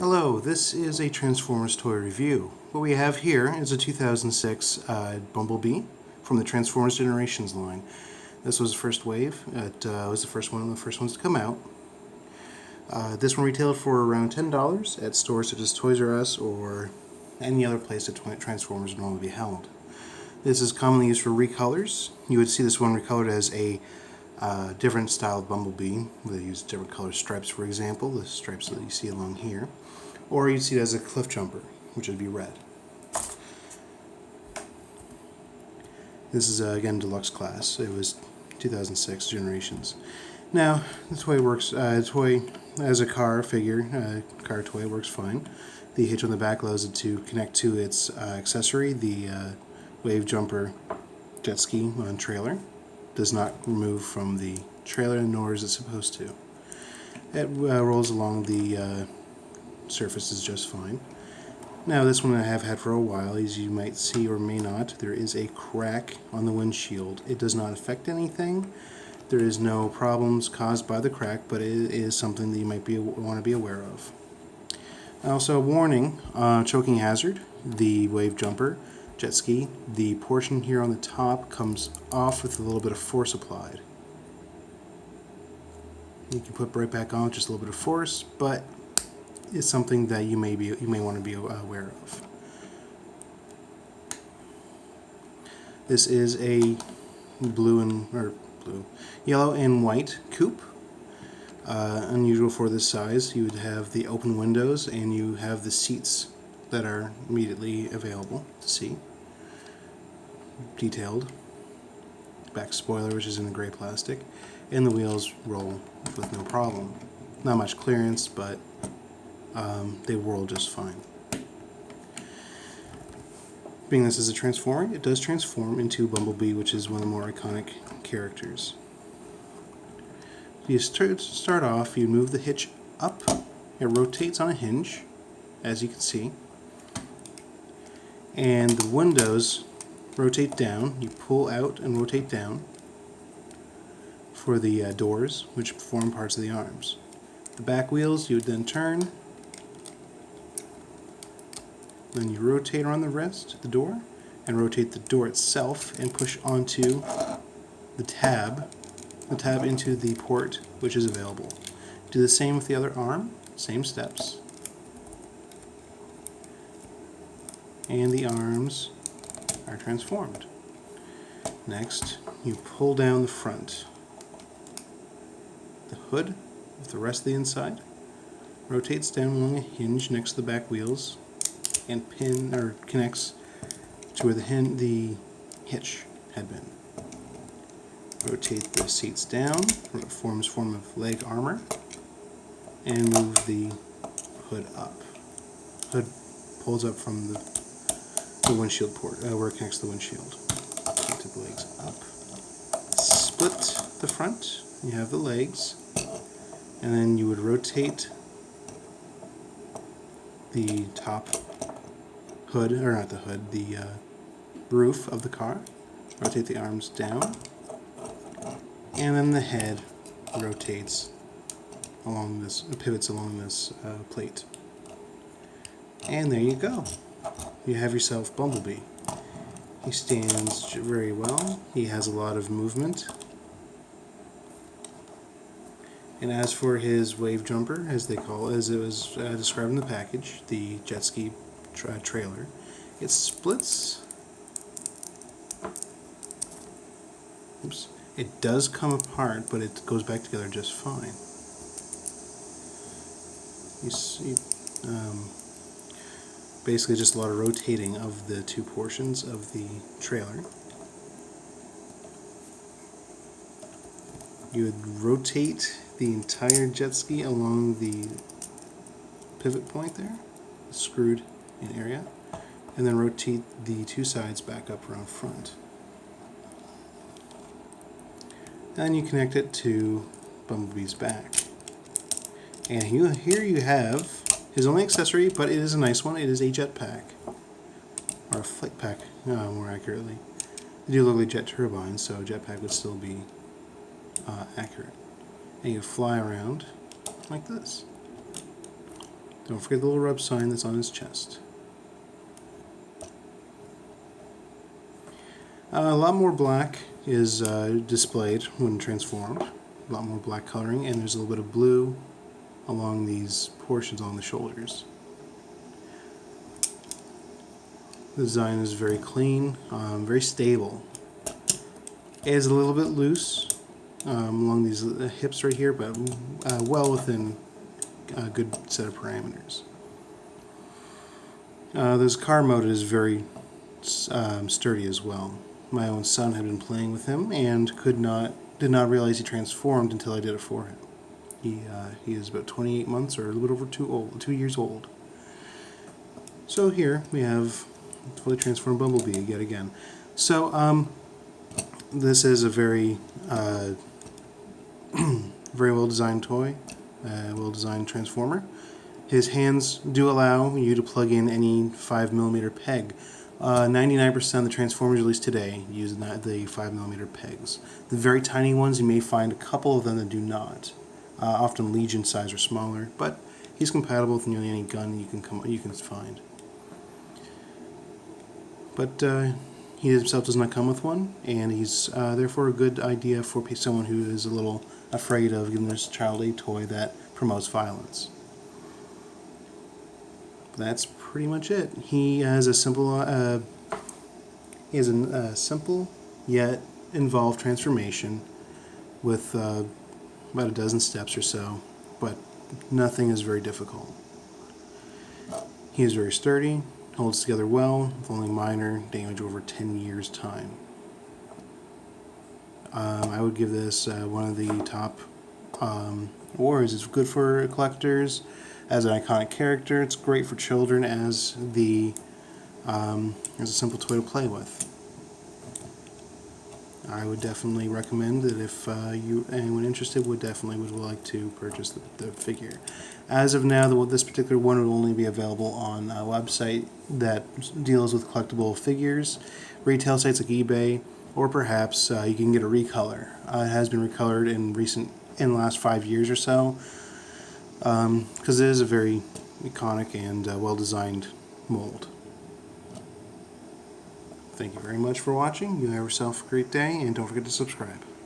Hello, this is a Transformers toy review. What we have here is a 2006 Bumblebee from the Transformers Generations line. This was the first wave. It was the first one of the first ones to come out. This one retailed for around $10 at stores such as Toys R Us or any other place that Transformers would normally be held. This is commonly used for recolors. You would see this one recolored as a different style of Bumblebee. They use different color stripes, for example, the stripes that you see along here. Or you'd see it as a cliff jumper, which would be red. This is again deluxe class. It was 2006 Generations. Now the toy works. Toy as a car figure, car toy works fine. The hitch on the back allows it to connect to its accessory, the wave jumper jet ski on trailer. Does not remove from the trailer, nor is it supposed to. It rolls along the surfaces just fine. Now this one I have had for a while. As you might see or may not, there is a crack on the windshield. It does not affect anything. There is no problems caused by the crack, but it is something that you might want to be aware of. Also, a warning, choking hazard, the wave jumper jet ski, the portion here on the top comes off with a little bit of force applied. You can put right back on with just a little bit of force, but it's something that you may want to be aware of. This is a yellow and white coupe. Unusual for this size. You would have the open windows and you have the seats that are immediately available to see. Detailed. Back spoiler, which is in the gray plastic, and the wheels roll with no problem. Not much clearance, but they whirl just fine. Being this is a Transformer, it does transform into Bumblebee, which is one of the more iconic characters. You start off, you move the hitch up, it rotates on a hinge, as you can see, and the windows rotate down. You pull out and rotate down for the doors, which form parts of the arms. The back wheels you would then turn, then you rotate around the rest, the door, and rotate the door itself and push onto the tab into the port which is available. Do the same with the other arm, same steps. And the arms are transformed. Next, you pull down the front. The hood with the rest of the inside rotates down along a hinge next to the back wheels and connects to where the hitch had been. Rotate the seats down, it forms form of leg armor, and move the hood up. Hood pulls up from the windshield port, where it connects to the windshield. Rotate the legs up. Split the front, you have the legs, and then you would rotate the top hood, or not the hood, the roof of the car. Rotate the arms down, and then the head rotates along this, pivots along this plate. And there you go. You have yourself Bumblebee. He stands very well. He has a lot of movement. And as for his wave jumper, as it was described in the package, the jet ski trailer, it splits. Oops. It does come apart, but it goes back together just fine. You see, basically just a lot of rotating of the two portions of the trailer. You would rotate the entire jet ski along the pivot point there, screwed in area, and then rotate the two sides back up around front. And you connect it to Bumblebee's back. And here you have his only accessory, but it is a nice one. It is a jetpack, or a flight pack, more accurately. They do look like jet turbines, so a jetpack would still be accurate. And you fly around like this. Don't forget the little rub sign that's on his chest. A lot more black is displayed when transformed. A lot more black coloring, and there's a little bit of blue along these portions on the shoulders. The design is very clean, very stable. It is a little bit loose along these hips right here, but well within a good set of parameters. This car mode is very sturdy as well. My own son had been playing with him and did not realize he transformed until I did it for him. He is about 28 months, or a little bit over 2 years old. So here we have fully transformed Bumblebee yet again. So this is a very very well designed toy, well designed transformer. His hands do allow you to plug in any 5mm peg. 99% of the Transformers released today use the 5mm pegs. The very tiny ones, you may find a couple of them that do not. Often Legion size or smaller, but he's compatible with nearly any gun you can find. But he himself does not come with one, and he's therefore a good idea for someone who is a little afraid of giving their child a toy that promotes violence. That's pretty much it. He has a simple, simple yet involved transformation with about a dozen steps or so, but nothing is very difficult. He is very sturdy, holds together well, with only minor damage over 10 years' time. I would give this one of the top awards. It's good for collectors as an iconic character. It's great for children as a simple toy to play with. I would definitely recommend that if anyone interested would like to purchase the figure. As of now, this particular one will only be available on a website that deals with collectible figures, retail sites like eBay, or perhaps you can get a recolor. It has been recolored in the last 5 years or so, because it is a very iconic and well-designed mold. Thank you very much for watching. You have yourself a great day, and don't forget to subscribe.